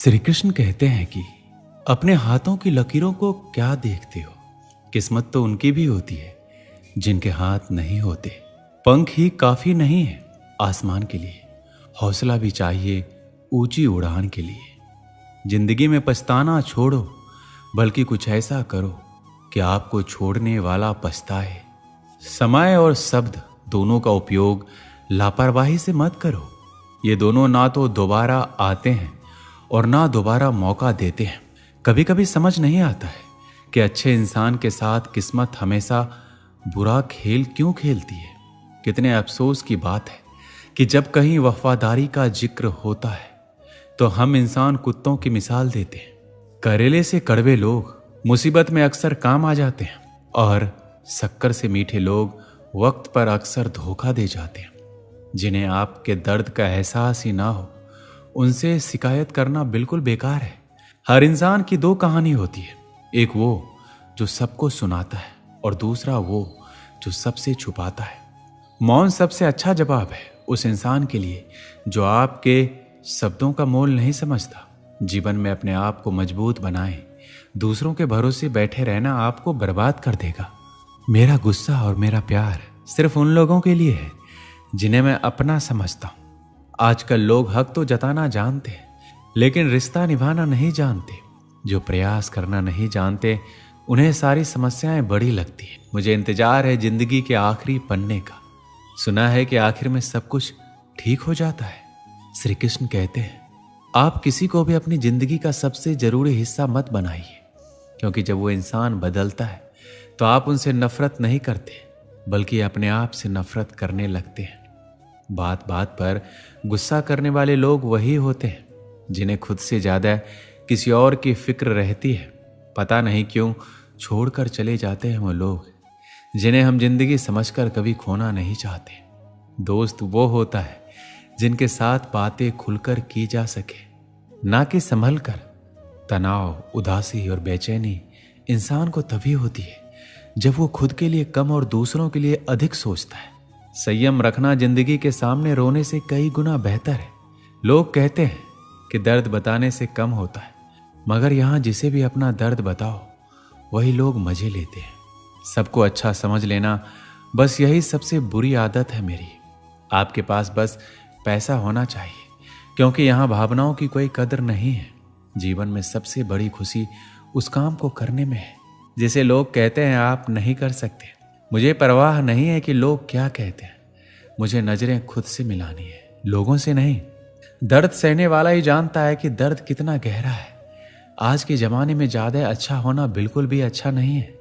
श्री कृष्ण कहते हैं कि अपने हाथों की लकीरों को क्या देखते हो। किस्मत तो उनकी भी होती है जिनके हाथ नहीं होते। पंख ही काफी नहीं है आसमान के लिए, हौसला भी चाहिए ऊंची उड़ान के लिए। जिंदगी में पछताना छोड़ो, बल्कि कुछ ऐसा करो कि आपको छोड़ने वाला पछताए। समय और शब्द दोनों का उपयोग लापरवाही से मत करो। ये दोनों ना तो दोबारा आते हैं और ना दोबारा मौका देते हैं। कभी कभी समझ नहीं आता है कि अच्छे इंसान के साथ किस्मत हमेशा बुरा खेल क्यों खेलती है। कितने अफसोस की बात है कि जब कहीं वफादारी का जिक्र होता है तो हम इंसान कुत्तों की मिसाल देते हैं। करेले से कड़वे लोग मुसीबत में अक्सर काम आ जाते हैं और शक्कर से मीठे लोग वक्त पर अक्सर धोखा दे जाते हैं। जिन्हें आपके दर्द का एहसास ही ना हो, उनसे शिकायत करना बिल्कुल बेकार है। हर इंसान की दो कहानी होती है, एक वो जो सबको सुनाता है और दूसरा वो जो सबसे छुपाता है। मौन सबसे अच्छा जवाब है उस इंसान के लिए जो आपके शब्दों का मोल नहीं समझता। जीवन में अपने आप को मजबूत बनाएं, दूसरों के भरोसे बैठे रहना आपको बर्बाद कर देगा। मेरा गुस्सा और मेरा प्यार सिर्फ उन लोगों के लिए है जिन्हें मैं अपना समझता हूं। आजकल लोग हक तो जताना जानते हैं लेकिन रिश्ता निभाना नहीं जानते। जो प्रयास करना नहीं जानते उन्हें सारी समस्याएं बड़ी लगती है। मुझे इंतजार है जिंदगी के आखिरी पन्ने का। सुना है कि आखिर में सब कुछ ठीक हो जाता है। श्री कृष्ण कहते हैं आप किसी को भी अपनी जिंदगी का सबसे जरूरी हिस्सा मत बनाइए, क्योंकि जब वो इंसान बदलता है तो आप उनसे नफरत नहीं करते बल्कि अपने आप से नफरत करने लगते हैं। बात बात पर गुस्सा करने वाले लोग वही होते हैं जिन्हें खुद से ज्यादा किसी और की फिक्र रहती है। पता नहीं क्यों छोड़कर चले जाते हैं वो लोग जिन्हें हम जिंदगी समझकर कभी खोना नहीं चाहते। दोस्त वो होता है जिनके साथ बातें खुलकर की जा सके, ना कि संभल कर। तनाव, उदासी और बेचैनी इंसान को तभी होती है जब वो खुद के लिए कम और दूसरों के लिए अधिक सोचता है। संयम रखना जिंदगी के सामने रोने से कई गुना बेहतर है। लोग कहते हैं कि दर्द बताने से कम होता है, मगर यहां जिसे भी अपना दर्द बताओ वही लोग मजे लेते हैं। सबको अच्छा समझ लेना, बस यही सबसे बुरी आदत है मेरी। आपके पास बस पैसा होना चाहिए, क्योंकि यहां भावनाओं की कोई कदर नहीं है। जीवन में सबसे बड़ी खुशी उस काम को करने में है जिसे लोग कहते हैं आप नहीं कर सकते। मुझे परवाह नहीं है कि लोग क्या कहते हैं, मुझे नजरें खुद से मिलानी है, लोगों से नहीं। दर्द सहने वाला ही जानता है कि दर्द कितना गहरा है। आज के जमाने में ज्यादा अच्छा होना बिल्कुल भी अच्छा नहीं है।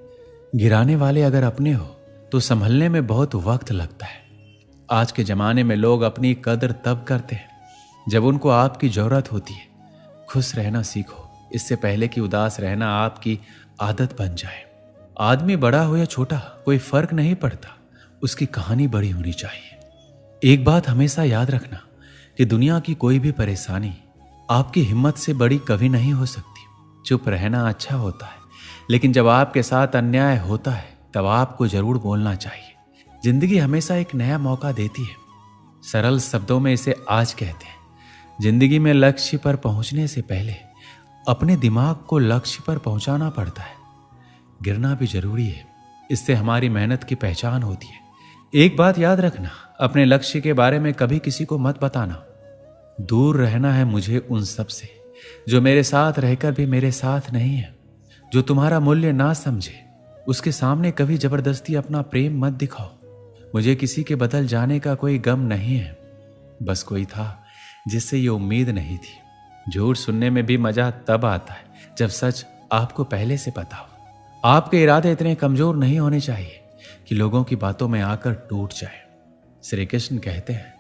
गिराने वाले अगर अपने हो तो संभलने में बहुत वक्त लगता है। आज के जमाने में लोग अपनी कदर तब करते हैं जब उनको आपकी जरूरत होती है। खुश रहना सीखो, इससे पहले कि उदास रहना आपकी आदत बन जाए। आदमी बड़ा हो या छोटा कोई फर्क नहीं पड़ता, उसकी कहानी बड़ी होनी चाहिए। एक बात हमेशा याद रखना कि दुनिया की कोई भी परेशानी आपकी हिम्मत से बड़ी कभी नहीं हो सकती। चुप रहना अच्छा होता है, लेकिन जब आपके साथ अन्याय होता है तब आपको जरूर बोलना चाहिए। जिंदगी हमेशा एक नया मौका देती है। सरल शब्दों में इसे आज कहते हैं। जिंदगी में लक्ष्य पर पहुंचने से पहले अपने दिमाग को लक्ष्य पर पहुंचाना पड़ता है। गिरना भी जरूरी है, इससे हमारी मेहनत की पहचान होती है। एक बात याद रखना, अपने लक्ष्य के बारे में कभी किसी को मत बताना। दूर रहना है मुझे उन सब से जो मेरे साथ रहकर भी मेरे साथ नहीं है। जो तुम्हारा मूल्य ना समझे उसके सामने कभी जबरदस्ती अपना प्रेम मत दिखाओ। मुझे किसी के बदल जाने का कोई गम नहीं है, बस कोई था जिससे ये उम्मीद नहीं थी। झूठ सुनने में भी मजा तब आता है जब सच आपको पहले से पता हो। आपके इरादे इतने कमजोर नहीं होने चाहिए कि लोगों की बातों में आकर टूट जाए। श्री कृष्ण कहते हैं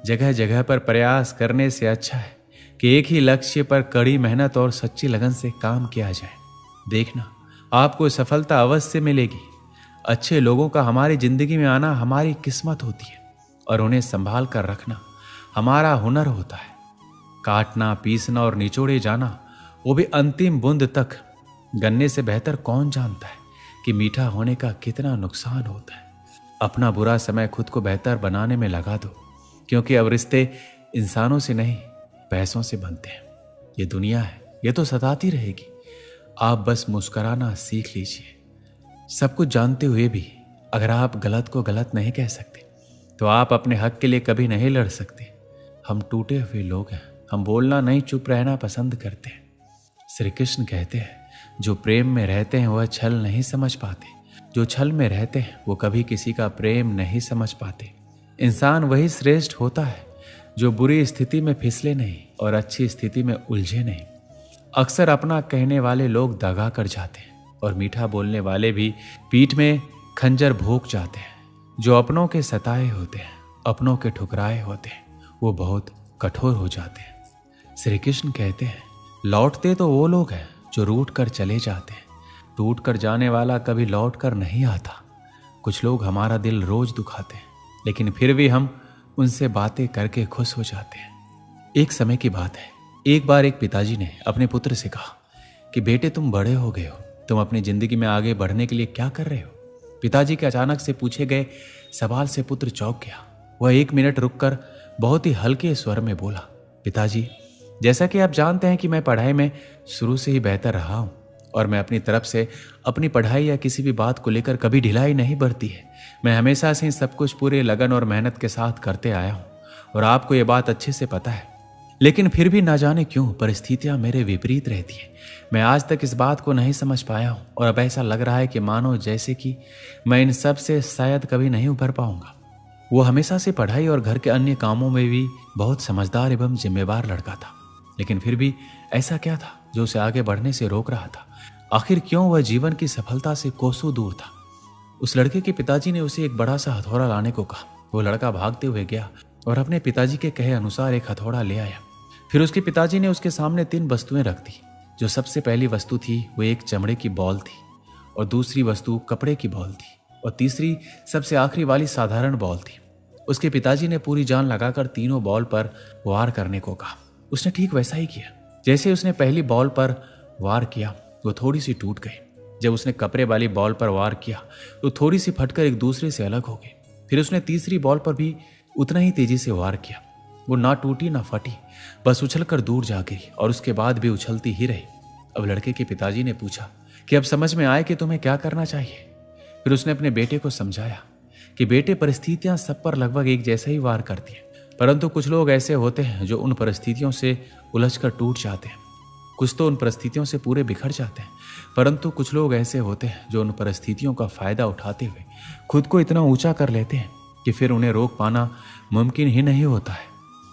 जगह जगह पर प्रयास करने से अच्छा है कि एक ही लक्ष्य पर कड़ी मेहनत और सच्ची लगन से काम किया जाए। देखना आपको सफलता अवश्य मिलेगी। अच्छे लोगों का हमारी जिंदगी में आना हमारी किस्मत होती है और उन्हें संभाल कर रखना हमारा हुनर होता है। काटना, पीसना और निचोड़े जाना, वो भी अंतिम बूंद तक, गन्ने से बेहतर कौन जानता है कि मीठा होने का कितना नुकसान होता है। अपना बुरा समय खुद को बेहतर बनाने में लगा दो, क्योंकि अब रिश्ते इंसानों से नहीं पैसों से बनते हैं। ये दुनिया है, ये तो सताती रहेगी। आप बस मुस्कुराना सीख लीजिए। सब कुछ जानते हुए भी अगर आप गलत को गलत नहीं कह सकते तो आप अपने हक के लिए कभी नहीं लड़ सकते। हम टूटे हुए लोग हैं, हम बोलना नहीं चुप रहना पसंद करते हैं। श्री कृष्ण कहते हैं जो प्रेम में रहते हैं वह छल नहीं समझ पाते, जो छल में रहते हैं वो कभी किसी का प्रेम नहीं समझ पाते। इंसान वही श्रेष्ठ होता है जो बुरी स्थिति में फिसले नहीं और अच्छी स्थिति में उलझे नहीं। अक्सर अपना कहने वाले लोग दगा कर जाते हैं और मीठा बोलने वाले भी पीठ में खंजर भोंक जाते हैं। जो अपनों के सताए होते हैं, अपनों के ठुकराए होते हैं, वो बहुत कठोर हो जाते हैं। श्री कृष्ण कहते हैं लौटते तो वो लोग हैं जो रूठ कर चले जाते हैं, टूट कर जाने वाला कभी लौट कर नहीं आता। कुछ लोग हमारा दिल रोज दुखाते हैं लेकिन फिर भी हम उनसे बातें करके खुश हो जाते हैं। एक समय की बात है, एक बार एक पिताजी ने अपने पुत्र से कहा कि बेटे तुम बड़े हो गए हो, तुम अपनी जिंदगी में आगे बढ़ने के लिए क्या कर रहे हो। पिताजी के अचानक से पूछे गए सवाल से पुत्र चौंक गया। वह 1 मिनट रुककर बहुत ही हल्के स्वर में बोला, पिताजी जैसा कि आप जानते हैं कि मैं पढ़ाई में शुरू से ही बेहतर रहा हूं और मैं अपनी तरफ से अपनी पढ़ाई या किसी भी बात को लेकर कभी ढिलाई नहीं बरती है। मैं हमेशा से सब कुछ पूरे लगन और मेहनत के साथ करते आया हूं और आपको ये बात अच्छे से पता है, लेकिन फिर भी ना जाने क्यों परिस्थितियां मेरे विपरीत रहती है। मैं आज तक इस बात को नहीं समझ पाया हूं और अब ऐसा लग रहा है कि मानो जैसे कि मैं इन सब से शायद कभी नहीं उभर पाऊंगा। वो हमेशा से पढ़ाई और घर के अन्य कामों में भी बहुत समझदार एवं जिम्मेवार लड़का था, लेकिन फिर भी ऐसा क्या था जो उसे आगे बढ़ने से रोक रहा था। आखिर क्यों वह जीवन की सफलता से कोसों दूर था। उस लड़के के पिताजी ने उसे एक बड़ा सा हथौड़ा लाने को कहा। वो लड़का भागते हुए गया और अपने पिताजी के कहे अनुसार एक हथौड़ा ले आया। फिर उसके पिताजी ने उसके सामने 3 वस्तुएं रख दी। जो सबसे पहली वस्तु थी वो एक चमड़े की बॉल थी और दूसरी वस्तु कपड़े की बॉल थी और तीसरी सबसे आखिरी वाली साधारण बॉल थी। उसके पिताजी ने पूरी जान लगाकर तीनों बॉल पर वार करने को कहा। उसने ठीक वैसा ही किया। जैसे उसने पहली बॉल पर वार किया वो थोड़ी सी टूट गई। जब उसने कपड़े वाली बॉल पर वार किया तो थोड़ी सी फटकर एक दूसरे से अलग हो गई। फिर उसने तीसरी बॉल पर भी उतना ही तेजी से वार किया। वो ना टूटी ना फटी, बस उछलकर दूर जा गई और उसके बाद भी उछलती ही रही। अब लड़के के पिताजी ने पूछा कि अब समझ में आए कि तुम्हें क्या करना चाहिए। फिर उसने अपने बेटे को समझाया कि बेटे परिस्थितियां सब पर लगभग एक जैसा ही वार करती हैं, परंतु कुछ लोग ऐसे होते हैं जो उन परिस्थितियों से उलझकर टूट जाते हैं। कुछ तो उन परिस्थितियों से पूरे बिखर जाते हैं, परंतु कुछ लोग ऐसे होते हैं जो उन परिस्थितियों का फायदा उठाते हुए खुद को इतना ऊंचा कर लेते हैं कि फिर उन्हें रोक पाना मुमकिन ही नहीं होता है।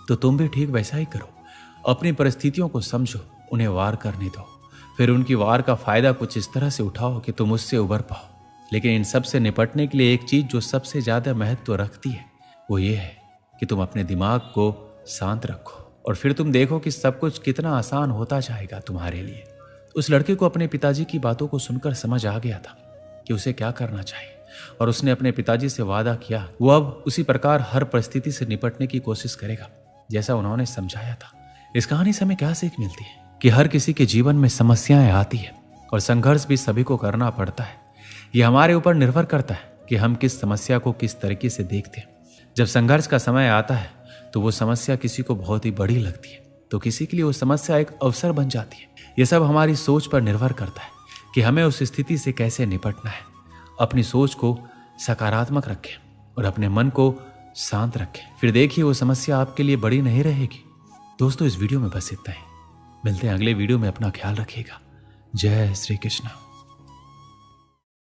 तो तुम भी ठीक वैसा ही करो। अपनी परिस्थितियों को समझो, उन्हें वार करने दो, फिर उनकी वार का फायदा कुछ इस तरह से उठाओ कि तुम उससे उबर पाओ। लेकिन इन सब से निपटने के लिए एक चीज जो सबसे ज्यादा महत्व रखती है वो ये है कि तुम अपने दिमाग को शांत रखो और फिर तुम देखो कि सब कुछ कितना आसान होता जाएगा तुम्हारे लिए। उस लड़के को अपने पिताजी की बातों को सुनकर समझ आ गया था कि उसे क्या करना चाहिए और उसने अपने पिताजी से वादा किया वो अब उसी प्रकार हर परिस्थिति से निपटने की कोशिश करेगा जैसा उन्होंने समझाया था। इस कहानी से हमें क्या सीख मिलती है कि हर किसी के जीवन में समस्याएं आती है और संघर्ष भी सभी को करना पड़ता है। यह हमारे ऊपर निर्भर करता है कि हम किस समस्या को किस तरीके से देखते हैं। जब संघर्ष का समय आता है तो वो समस्या किसी को बहुत ही बड़ी लगती है, तो किसी के लिए वो समस्या एक अवसर बन जाती है। यह सब हमारी सोच पर निर्भर करता है कि हमें उस स्थिति से कैसे निपटना है। अपनी सोच को सकारात्मक रखें और अपने मन को शांत रखें, फिर देखिए वो समस्या आपके लिए बड़ी नहीं रहेगी। दोस्तों, इस वीडियो में बस इतना ही। मिलते हैं अगले वीडियो में। अपना ख्याल रखिएगा। जय श्री कृष्ण।